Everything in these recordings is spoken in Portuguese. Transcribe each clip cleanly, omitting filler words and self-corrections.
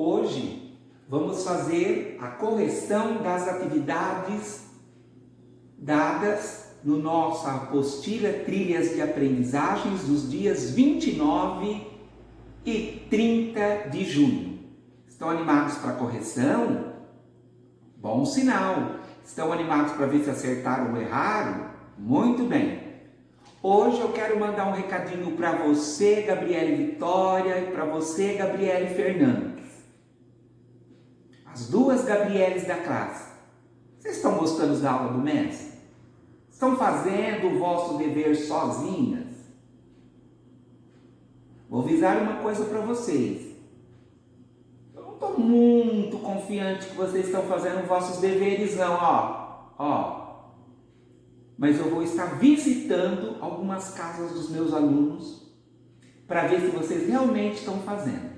Hoje vamos fazer a correção das atividades dadas no nossa apostila Trilhas de Aprendizagens dos dias 29 e 30 de junho. Estão animados para a correção? Bom sinal! Estão animados para ver se acertaram ou erraram? Muito bem! Hoje eu quero mandar um recadinho para você, Gabriele Vitória, e para você, Gabriele Fernandes. As duas Gabrieles da classe. Vocês estão gostando da aula do mestre? Estão fazendo o vosso dever sozinhas? Vou avisar uma coisa para vocês. Eu não estou muito confiante que vocês estão fazendo os vossos deveres não, Mas eu vou estar visitando algumas casas dos meus alunos para ver se vocês realmente estão fazendo.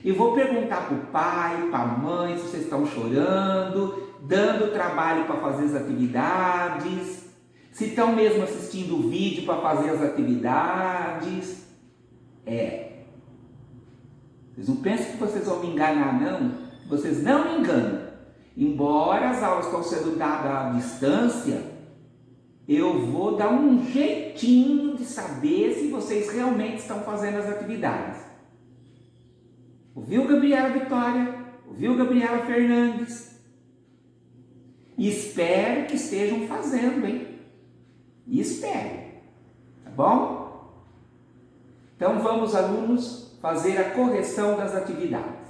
E vou perguntar para o pai, para a mãe, se vocês estão chorando, dando trabalho para fazer as atividades, se estão mesmo assistindo o vídeo para fazer as atividades. Vocês não pensam que vocês vão me enganar, não? Vocês não me enganam. Embora as aulas estão sendo dadas à distância, eu vou dar um jeitinho de saber se vocês realmente estão fazendo as atividades. Ouviu, Gabriela Vitória? Ouviu, Gabriela Fernandes? E espero que estejam fazendo, hein? Espero. Tá bom? Então vamos, alunos, fazer a correção das atividades.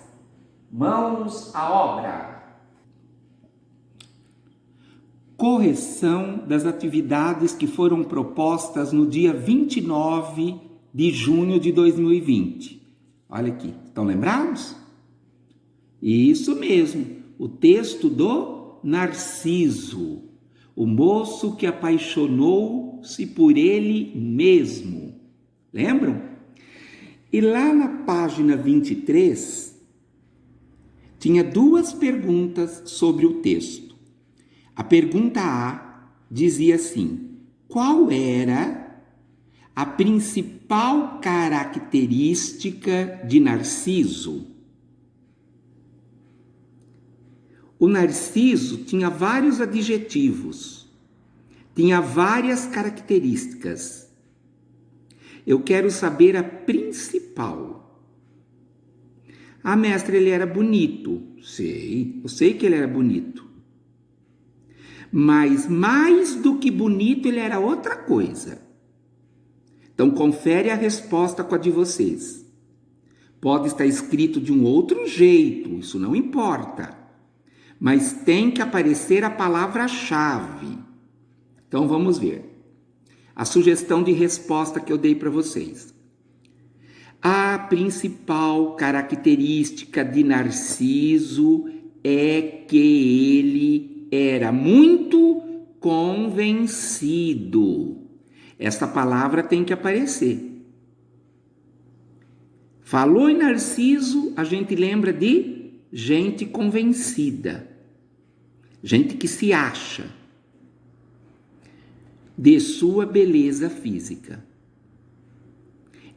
Mãos à obra. Correção das atividades que foram propostas no dia 29 de junho de 2020. Olha aqui, estão lembrados? Isso mesmo, o texto do Narciso, o moço que apaixonou-se por ele mesmo. Lembram? E lá na página 23, tinha duas perguntas sobre o texto. A pergunta A dizia assim: qual era a principal característica de Narciso? O Narciso tinha vários adjetivos, tinha várias características. Eu quero saber a principal. Ah, mestre, ele era bonito. Eu sei que ele era bonito. Mas mais do que bonito, ele era outra coisa. Então, confere a resposta com a de vocês. Pode estar escrito de um outro jeito, isso não importa. Mas tem que aparecer a palavra-chave. Então, vamos ver. A sugestão de resposta que eu dei para vocês. A principal característica de Narciso é que ele era muito convencido. Essa palavra tem que aparecer. Falou em Narciso, a gente lembra de gente convencida. Gente que se acha de sua beleza física.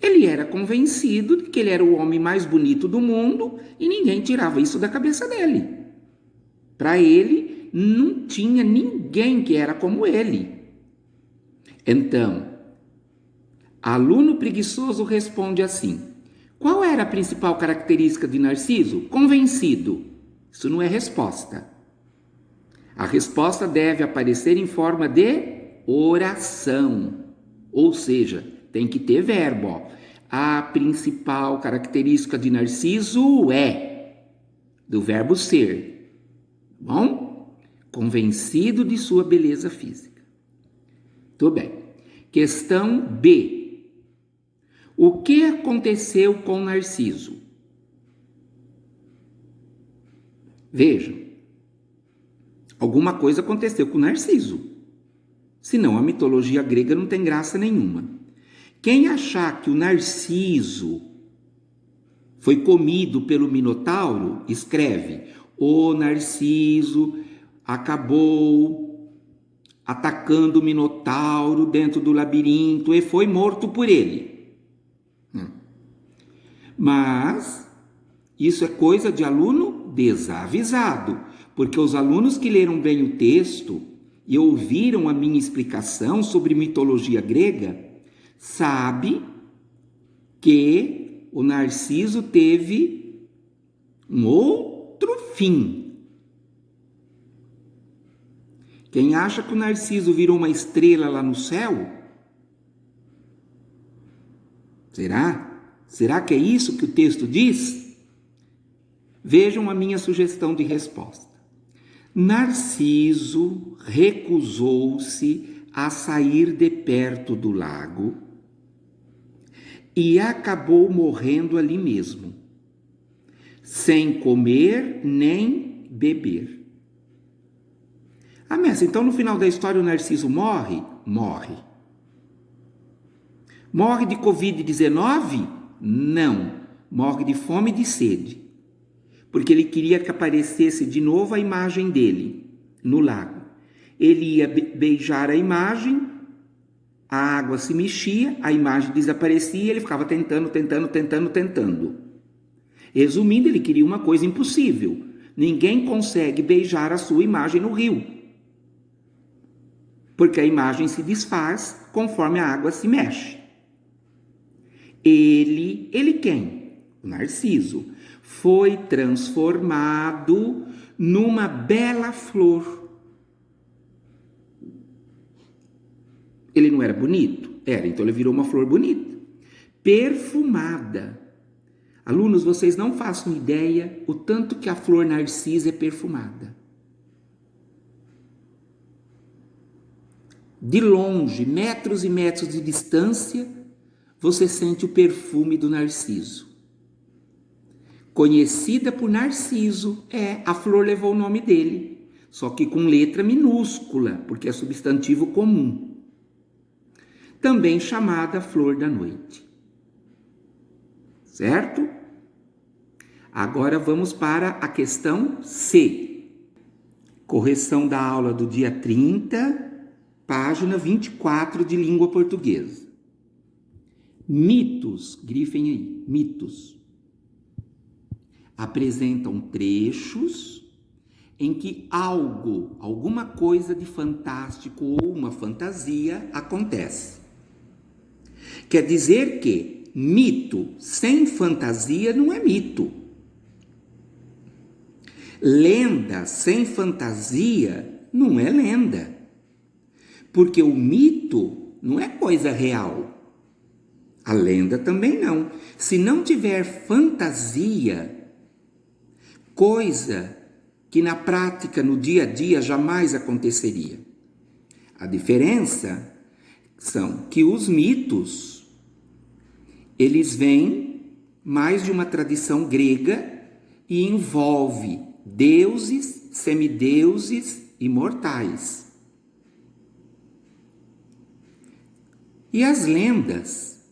Ele era convencido de que ele era o homem mais bonito do mundo e ninguém tirava isso da cabeça dele. Para ele, não tinha ninguém que era como ele. Então, aluno preguiçoso responde assim: qual era a principal característica de Narciso? Convencido. Isso não é resposta. A resposta deve aparecer em forma de oração. Ou seja, tem que ter verbo. A principal característica de Narciso é do verbo ser. Bom? Convencido de sua beleza física. Tudo bem. Questão B. O que aconteceu com Narciso? Vejam. Alguma coisa aconteceu com Narciso. Senão a mitologia grega não tem graça nenhuma. Quem achar que o Narciso foi comido pelo Minotauro, escreve: o Narciso acabou atacando o Minotauro dentro do labirinto e foi morto por ele. Mas Isso é coisa de aluno desavisado, porque os alunos que leram bem o texto e ouviram a minha explicação sobre mitologia grega, sabem que o Narciso teve um outro fim. Quem acha que o Narciso virou uma estrela lá no céu? Será? Será que é isso que o texto diz? Vejam a minha sugestão de resposta. Narciso recusou-se a sair de perto do lago e acabou morrendo ali mesmo, sem comer nem beber. Ah, mestre, então no final da história o Narciso morre? Morre. Morre de Covid-19? Não. Morre de fome e de sede. Porque ele queria que aparecesse de novo a imagem dele no lago. Ele ia beijar a imagem, a água se mexia, a imagem desaparecia e ele ficava tentando. Resumindo, ele queria uma coisa impossível. Ninguém consegue beijar a sua imagem no rio, porque a imagem se desfaz conforme a água se mexe. Ele quem? O Narciso. Foi transformado numa bela flor. Ele não era bonito? Era, então ele virou uma flor bonita. Perfumada. Alunos, vocês não façam ideia o tanto que a flor narcisa é perfumada. De longe, metros e metros de distância, você sente o perfume do narciso. Conhecida por Narciso, a flor levou o nome dele, só que com letra minúscula, porque é substantivo comum. Também chamada flor da noite. Certo? Agora vamos para a questão C. Correção da aula do dia 30, página 24 de língua portuguesa. Mitos, grifem aí, mitos. Apresentam trechos em que alguma coisa de fantástico ou uma fantasia acontece. Quer dizer que mito sem fantasia não é mito. Lenda sem fantasia não é lenda. Porque o mito não é coisa real. A lenda também não. Se não tiver fantasia, coisa que na prática, no dia a dia, jamais aconteceria. A diferença são que os mitos, eles vêm mais de uma tradição grega e envolve deuses, semideuses e mortais. E as lendas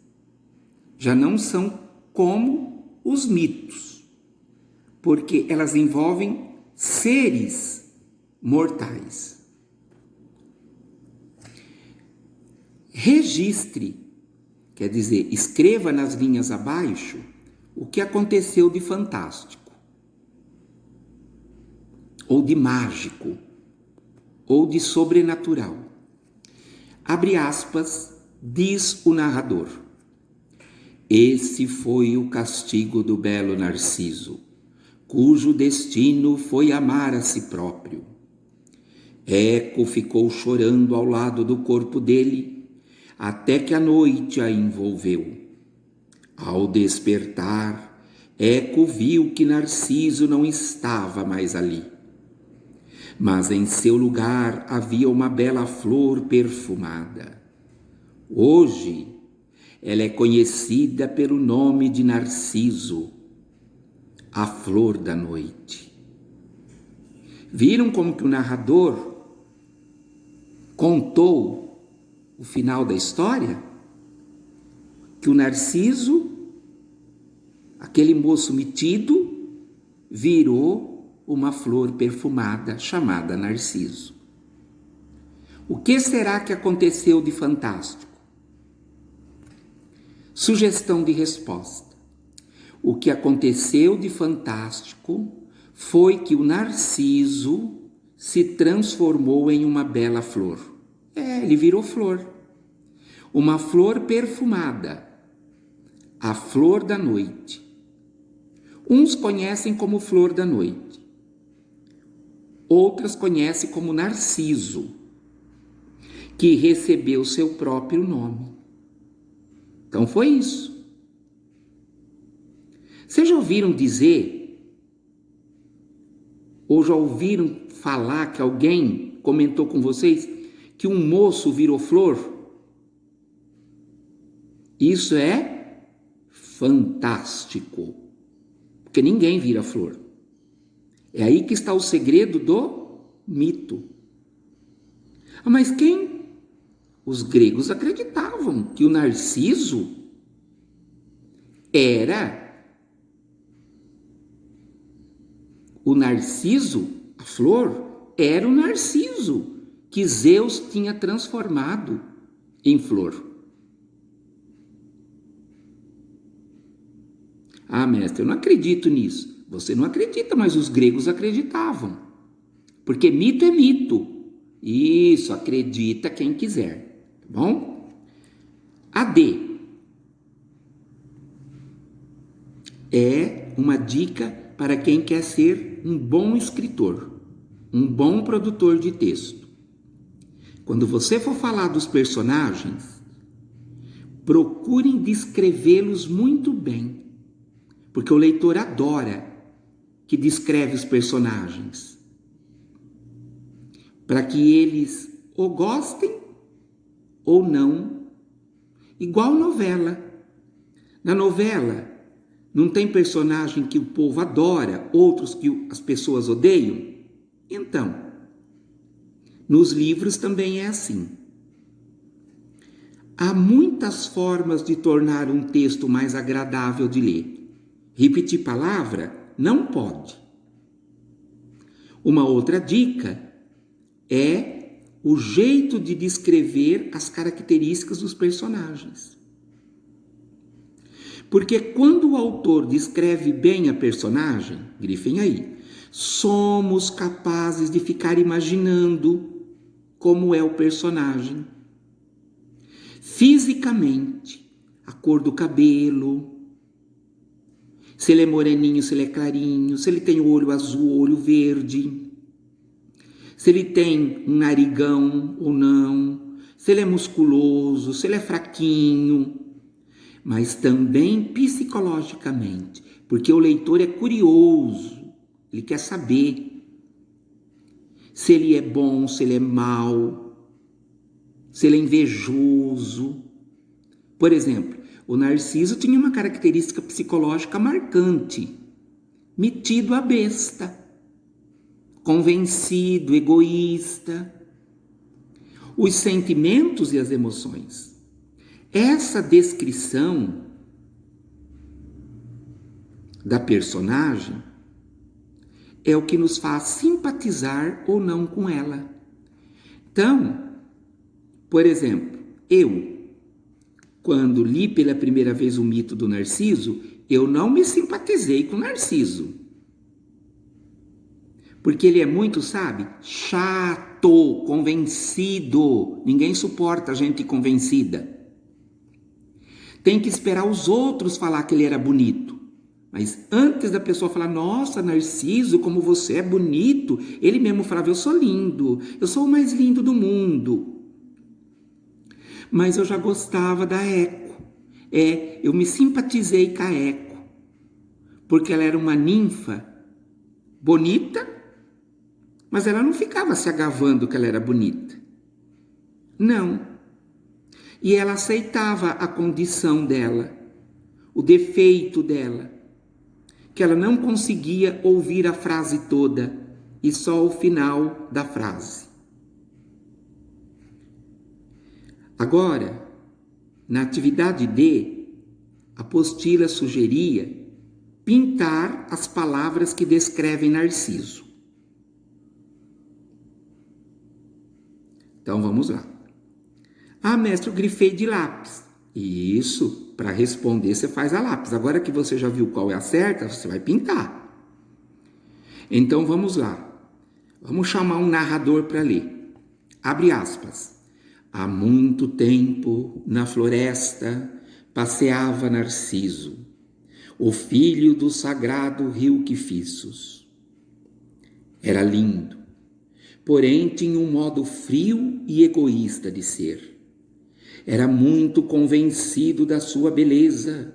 já não são como os mitos, porque elas envolvem seres mortais. Registre, quer dizer, escreva nas linhas abaixo o que aconteceu de fantástico, ou de mágico, ou de sobrenatural. Abre aspas, diz o narrador. Esse foi o castigo do belo Narciso, cujo destino foi amar a si próprio. Eco ficou chorando ao lado do corpo dele, até que a noite a envolveu. Ao despertar, Eco viu que Narciso não estava mais ali, mas em seu lugar havia uma bela flor perfumada. Hoje, ela é conhecida pelo nome de Narciso, a flor da noite. Viram como que o narrador contou o final da história? Que o Narciso, aquele moço metido, virou uma flor perfumada chamada Narciso. O que será que aconteceu de fantástico? Sugestão de resposta. o que aconteceu de fantástico foi que o narciso se transformou em uma bela flor. Ele virou flor. Uma flor perfumada, a flor da noite. Uns conhecem como flor da noite, outras conhecem como narciso, que recebeu seu próprio nome. Então foi isso. Vocês já ouviram dizer, ou já ouviram falar que alguém comentou com vocês que um moço virou flor? Isso é fantástico, porque ninguém vira flor. É aí que está o segredo do mito. Mas quem? Os gregos acreditavam que o narciso era a flor, era o narciso que Zeus tinha transformado em flor. Ah, mestre, eu não acredito nisso. Você não acredita, mas os gregos acreditavam. Porque mito é mito. Isso, acredita quem quiser. Tá bom? A D é uma dica para quem quer ser um bom escritor, um bom produtor de texto. Quando você for falar dos personagens, procurem descrevê-los muito bem, porque o leitor adora que descreve os personagens, para que eles ou gostem ou não. Igual novela. Na novela, não tem personagem que o povo adora, outros que as pessoas odeiam? Então, nos livros também é assim. Há muitas formas de tornar um texto mais agradável de ler. Repetir palavra não pode. Uma outra dica é o jeito de descrever as características dos personagens. Porque quando o autor descreve bem a personagem, grifem aí, somos capazes de ficar imaginando como é o personagem. Fisicamente, a cor do cabelo, se ele é moreninho, se ele é clarinho, se ele tem o olho azul ou olho verde, se ele tem um narigão ou não, se ele é musculoso, se ele é fraquinho, mas também psicologicamente, porque o leitor é curioso, ele quer saber se ele é bom, se ele é mau, se ele é invejoso. Por exemplo, o Narciso tinha uma característica psicológica marcante, metido a besta, convencido, egoísta. Os sentimentos e as emoções. Essa descrição da personagem é o que nos faz simpatizar ou não com ela. Então, por exemplo, eu, quando li pela primeira vez o mito do Narciso, eu não me simpatizei com o Narciso. Porque ele é muito, sabe, chato, convencido. Ninguém suporta gente convencida. Tem que esperar os outros falar que ele era bonito. Mas antes da pessoa falar, nossa, Narciso, como você é bonito, ele mesmo falava, eu sou lindo, eu sou o mais lindo do mundo. Mas eu já gostava da Eco. Eu me simpatizei com a Eco, porque ela era uma ninfa bonita, mas ela não ficava se agavando que ela era bonita. Não. E ela aceitava a condição dela, o defeito dela, que ela não conseguia ouvir a frase toda e só o final da frase. Agora, na atividade D, a apostila sugeria pintar as palavras que descrevem Narciso. Então vamos lá. Ah, mestre, eu grifei de lápis. Isso, para responder você faz a lápis. Agora que você já viu qual é a certa, você vai pintar. Então vamos lá. Vamos chamar um narrador para ler. Abre aspas. Há muito tempo, na floresta, passeava Narciso, o filho do sagrado rio Quifiços. Era lindo, porém tinha um modo frio e egoísta de ser. Era muito convencido da sua beleza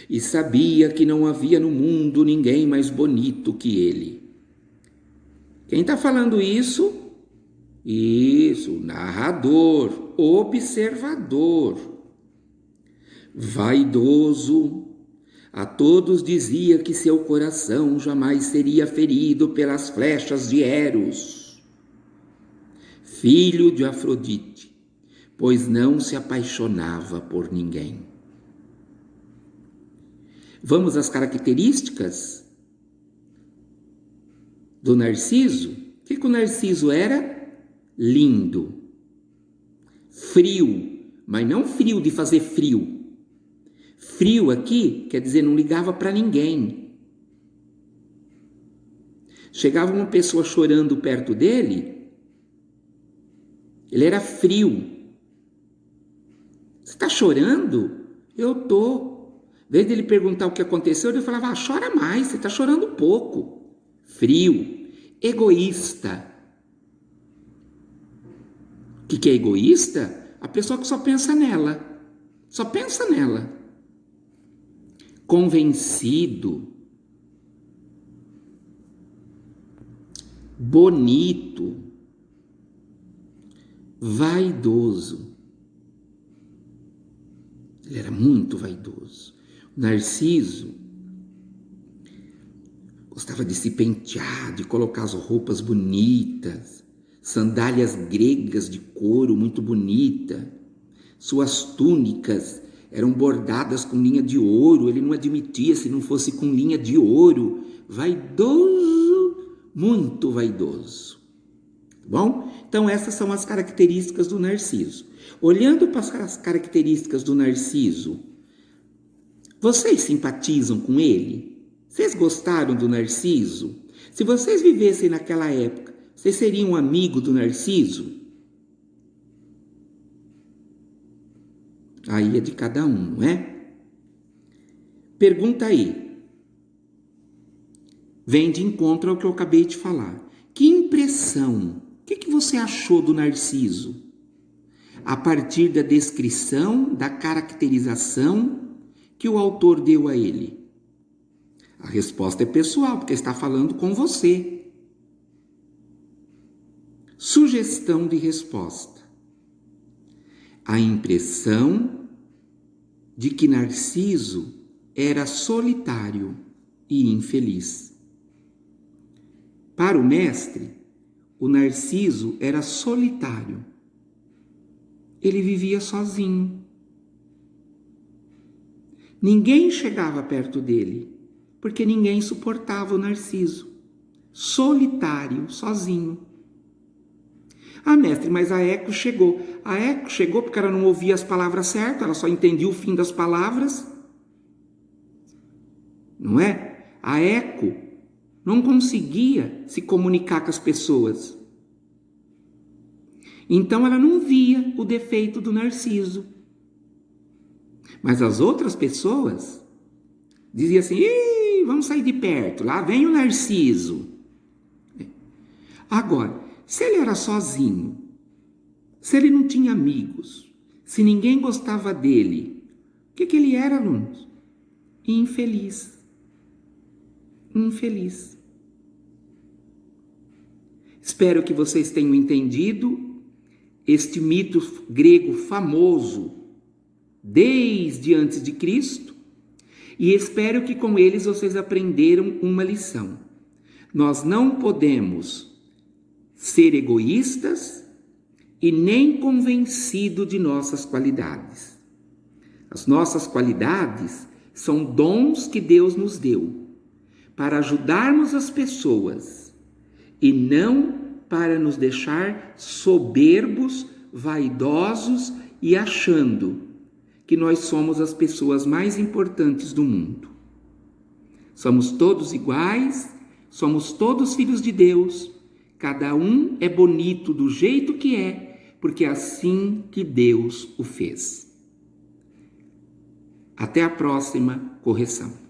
e sabia que não havia no mundo ninguém mais bonito que ele. Quem está falando isso? Isso, narrador, observador. Vaidoso, a todos dizia que seu coração jamais seria ferido pelas flechas de Eros. Filho de Afrodite, pois não se apaixonava por ninguém. Vamos às características do Narciso? O que o Narciso era? Lindo, frio, mas não frio de fazer frio. Frio aqui quer dizer não ligava para ninguém. Chegava uma pessoa chorando perto dele, ele era frio. Você está chorando? Eu tô. Em vez dele perguntar o que aconteceu, ele falava, chora mais, você está chorando pouco. Frio, egoísta. O que é egoísta? A pessoa que só pensa nela. Só pensa nela. Convencido. Bonito. Vaidoso. Ele era muito vaidoso. O Narciso gostava de se pentear, de colocar as roupas bonitas, sandálias gregas de couro muito bonita. Suas túnicas eram bordadas com linha de ouro. Ele não admitia se não fosse com linha de ouro. Vaidoso, muito vaidoso. Bom, então essas são as características do Narciso. Olhando para as características do Narciso, vocês simpatizam com ele? Vocês gostaram do Narciso? Se vocês vivessem naquela época, vocês seriam um amigo do Narciso? Aí é de cada um, não é? Pergunta aí. Vem de encontro ao que eu acabei de falar. Que impressão, o que você achou do Narciso? A partir da descrição, da caracterização que o autor deu a ele. A resposta é pessoal, porque está falando com você. Sugestão de resposta. A impressão de que Narciso era solitário e infeliz. Para o mestre, o Narciso era solitário. Ele vivia sozinho. Ninguém chegava perto dele, porque ninguém suportava o Narciso. Solitário, sozinho. Ah, mestre, mas a Eco chegou. A Eco chegou porque ela não ouvia as palavras certas, ela só entendia o fim das palavras. Não é? A Eco não conseguia se comunicar com as pessoas. Então ela não via o defeito do Narciso. Mas as outras pessoas diziam assim, vamos sair de perto, lá vem o Narciso. Agora, se ele era sozinho, se ele não tinha amigos, se ninguém gostava dele, o que ele era, alunos? Infeliz. Infeliz. Espero que vocês tenham entendido este mito grego famoso desde antes de Cristo e espero que com eles vocês aprenderam uma lição. Nós não podemos ser egoístas e nem convencidos de nossas qualidades. As nossas qualidades são dons que Deus nos deu para ajudarmos as pessoas e não para nos deixar soberbos, vaidosos e achando que nós somos as pessoas mais importantes do mundo. Somos todos iguais, somos todos filhos de Deus. Cada um é bonito do jeito que é, porque é assim que Deus o fez. Até a próxima correção.